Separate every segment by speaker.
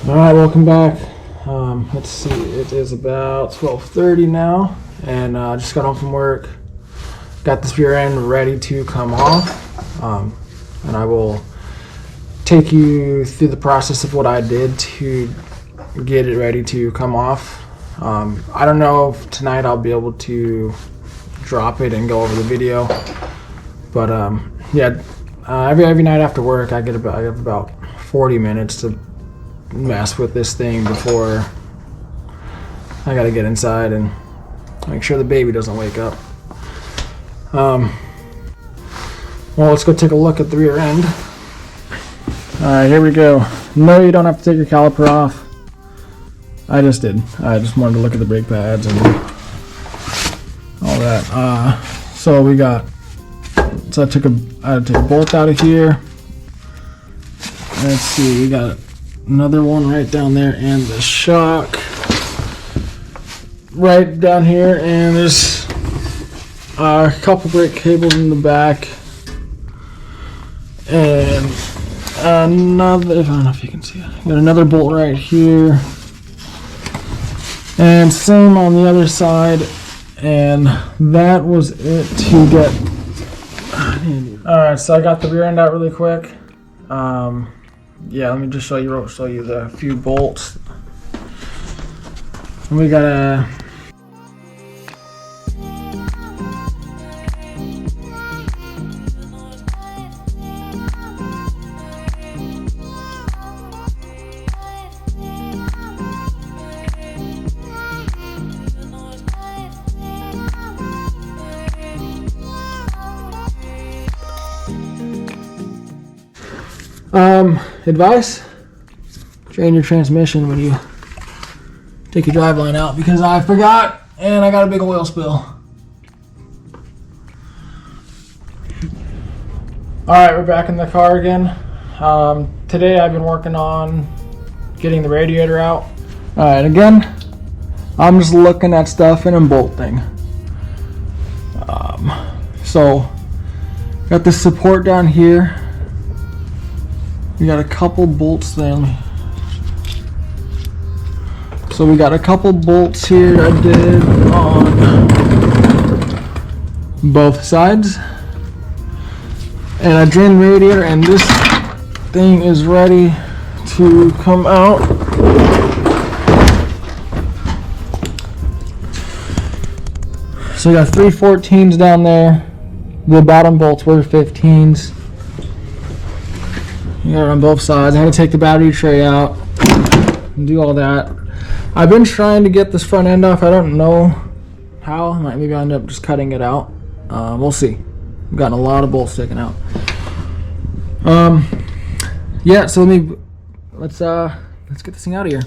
Speaker 1: Alright, welcome back. Let's see, it is about 12:30 now, and I just got home from work. Got this rear end ready to come off, and I will take you through the process of what I did to get it ready to come off. I don't know if tonight I'll be able to drop it and go over the video, but yeah, every night after work I have about 40 minutes to mess with this thing before I gotta get inside and make sure the baby doesn't wake up. Well, let's go take a look at the rear end. Alright, here we go. No, you don't have to take your caliper off. I just did. I just wanted to look at the brake pads and all that. So we got, so I had to take a bolt out of here. Let's see, we got another one right down there, and the shock right down here, and there's a couple brake cables in the back, and another, I don't know if you can see it, got another bolt right here, and same on the other side, and that was it to get. Alright, so I got the rear end out really quick. Yeah, let me just show you the few bolts. And we got a advice: drain your transmission when you take your driveline out, because I forgot and I got a big oil spill. Alright, we're back in the car again. Today I've been working on getting the radiator out. Alright, again, I'm just looking at stuff and I'm bolting. So, got this support down here. We got a couple bolts then. So we got a couple bolts here I did on both sides. And I drained the radiator, and this thing is ready to come out. So we got 3 14s down there. The bottom bolts were 15s. You got it on both sides. I had to take the battery tray out and do all that. I've been trying to get this front end off. I don't know how. Maybe I'll end up just cutting it out. We'll see. I've gotten a lot of bolts taken out. Yeah, so let's get this thing out of here.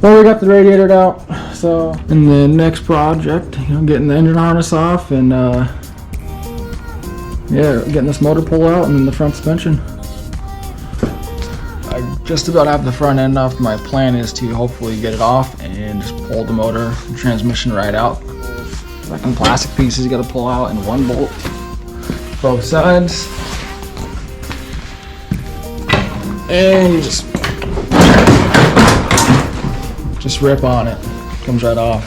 Speaker 1: Well, we got the radiator out, so in the next project, getting the engine harness off and yeah, getting this motor pull out and then the front suspension. I just about have the front end off. My plan is to hopefully get it off and just pull the motor and transmission right out. Like some plastic pieces you got to pull out in one bolt, both sides, and you just rip on it. Comes right off.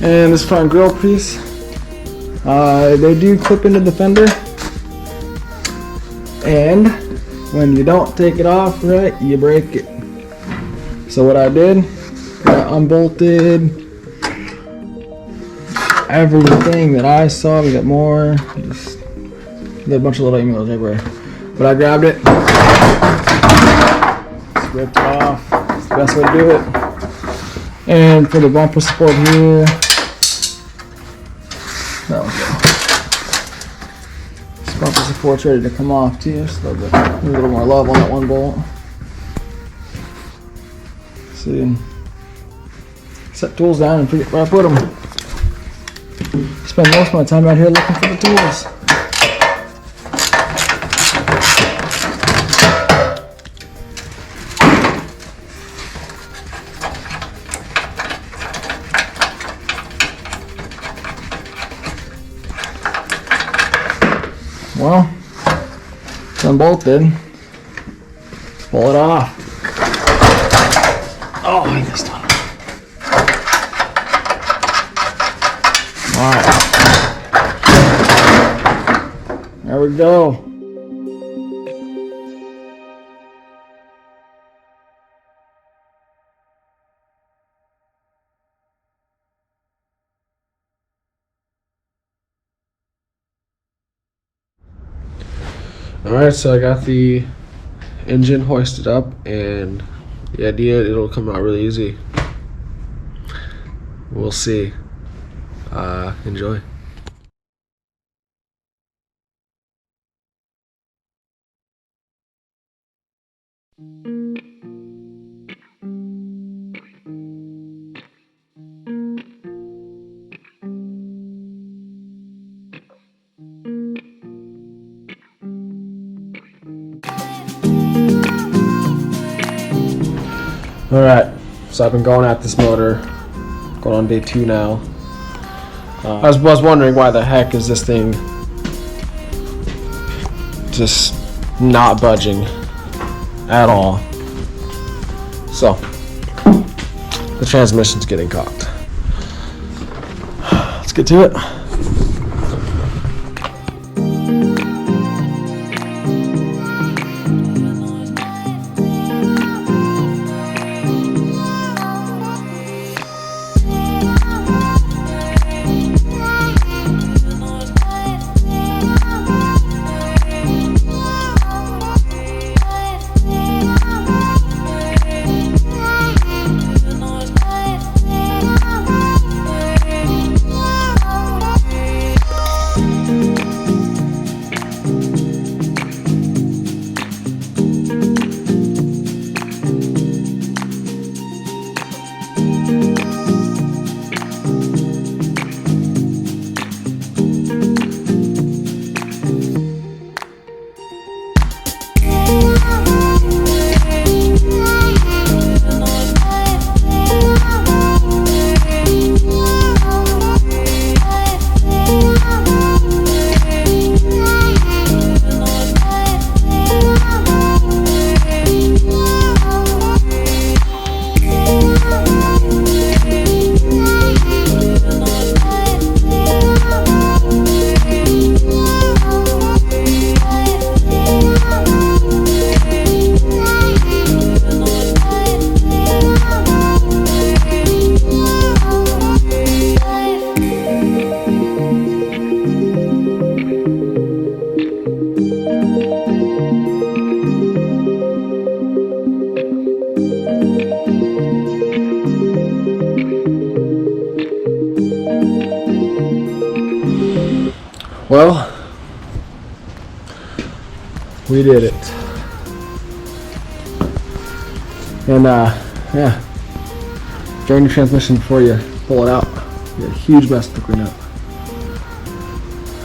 Speaker 1: And this front grill piece, they do clip into the fender, and when you don't take it off right, you break it. So what I did, I unbolted everything that I saw. We got more, just got a bunch of little emails everywhere. but I grabbed it. Just ripped it off. It's the best way to do it. And for the bumper support here, that was good. This bumper support's ready to come off too. Just a little more love on that one bolt. See, set tools down and forget where I put them. Spend most of my time out here looking for the tools. Well, it's unbolted. Pull it off. Oh, I missed one. Alright. There we go. Alright, so I got the engine hoisted up, and the idea it'll come out really easy. We'll see. Enjoy. Alright, so I've been going at this motor, going on day 2 now. I was wondering why the heck is this thing just not budging at all. So, the transmission's getting cocked. Let's get to it. Well, we did it. And yeah, drain your transmission before you pull it out. You got a huge mess to clean up.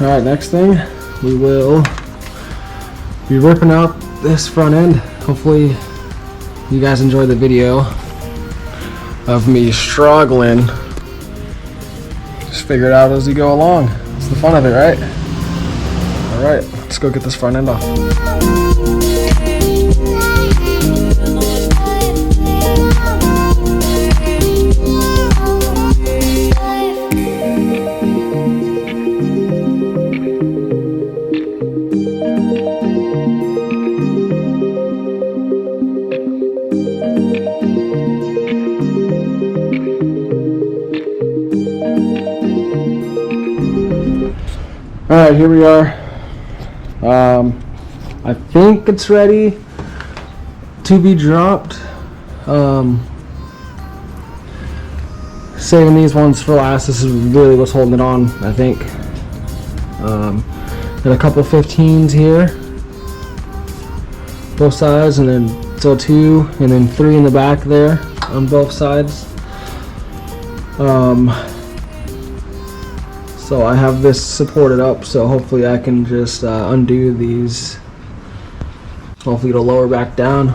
Speaker 1: Alright, next thing, we will be ripping out this front end. Hopefully you guys enjoy the video of me struggling. Just figure it out as you go along. It's the fun of it, right? Alright, let's go get this front end off. Alright, here we are. I think it's ready to be dropped. Saving these ones for last. This is really what's holding it on, I think. Got a couple 15s here, both sides, and then still 2, and then 3 in the back there on both sides. So I have this supported up, so hopefully I can just undo these. Hopefully it'll lower back down.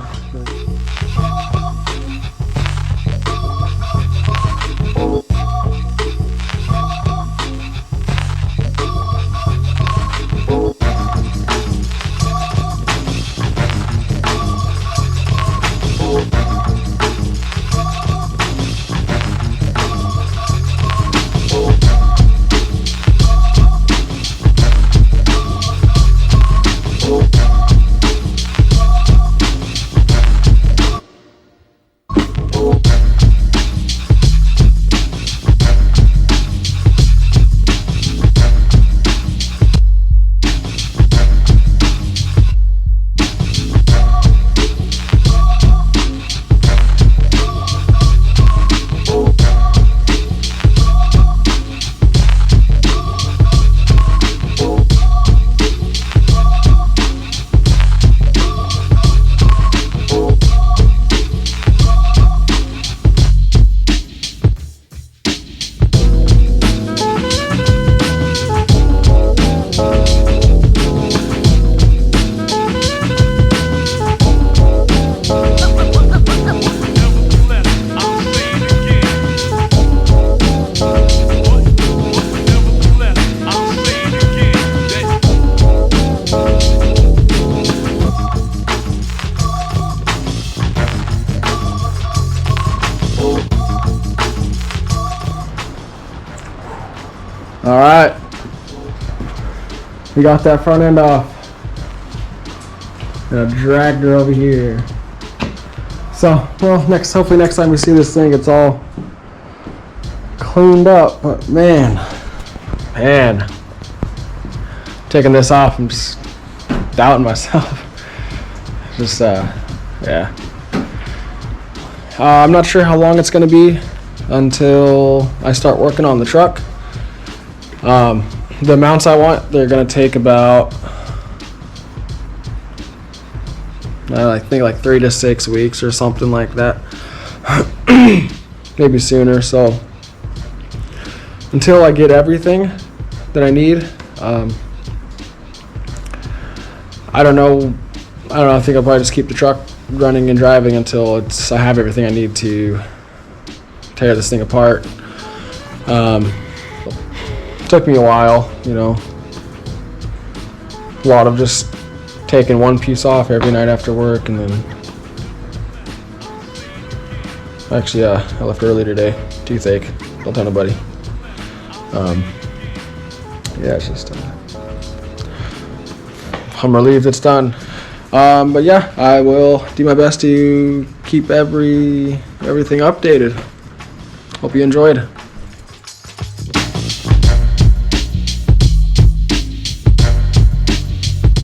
Speaker 1: All right, we got that front end off. And I dragged her over here. So, well, hopefully next time we see this thing, it's all cleaned up. But man, taking this off, I'm just doubting myself. Just, yeah. I'm not sure how long it's gonna be until I start working on the truck. The mounts I want, they're gonna take about, I think like 3 to 6 weeks or something like that. Maybe sooner. So until I get everything that I need, I don't know. I think I'll probably just keep the truck running and driving until I have everything I need to tear this thing apart. Took me a while, you know. A lot of just taking one piece off every night after work, and then actually, I left early today. Toothache. Don't tell nobody. Yeah, it's just. I'm relieved it's done. But yeah, I will do my best to keep everything updated. Hope you enjoyed.